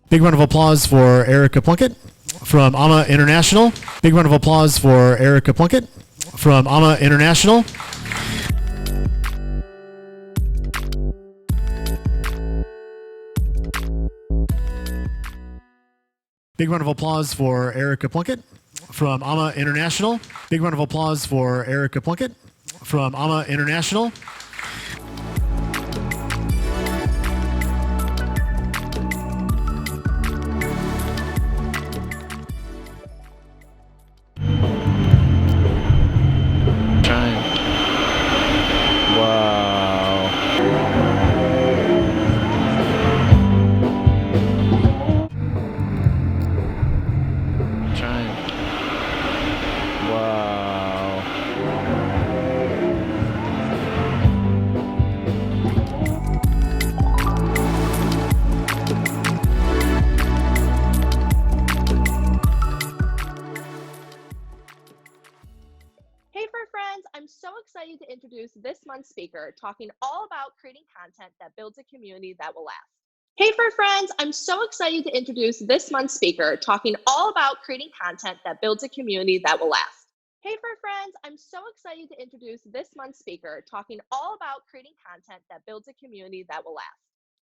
Big round of applause for Erica Plunkett from AMA International. Big round of applause for Erica Plunkett from AMA International. Big round of applause for Erica Plunkett from AMA International. Big round of applause for Erica Plunkett from AMA International. Hey fur friends, I'm so excited to introduce this month's speaker talking all about creating content that builds a community that will last. Hey fur friends, I'm so excited to introduce this month's speaker talking all about creating content that builds a community that will last. Hey fur friends, I'm so excited to introduce this month's speaker talking all about creating content that builds a community that will last.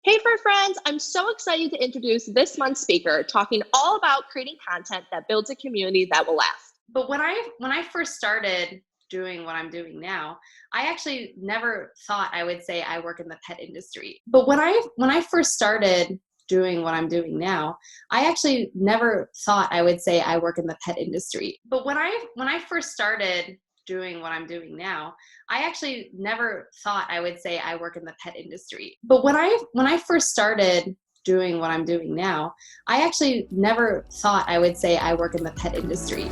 Hey fur friends, I'm so excited to introduce this month's speaker talking all about creating content that builds a community that will last. But when I first started doing what I'm doing now, I actually never thought I would say I work in the pet industry. But when I first started doing what I'm doing now, I actually never thought I would say I work in the pet industry. But when I first started doing what I'm doing now, I actually never thought I would say I work in the pet industry. But when I first started doing what I'm doing now, I actually never thought I would say I work in the pet industry.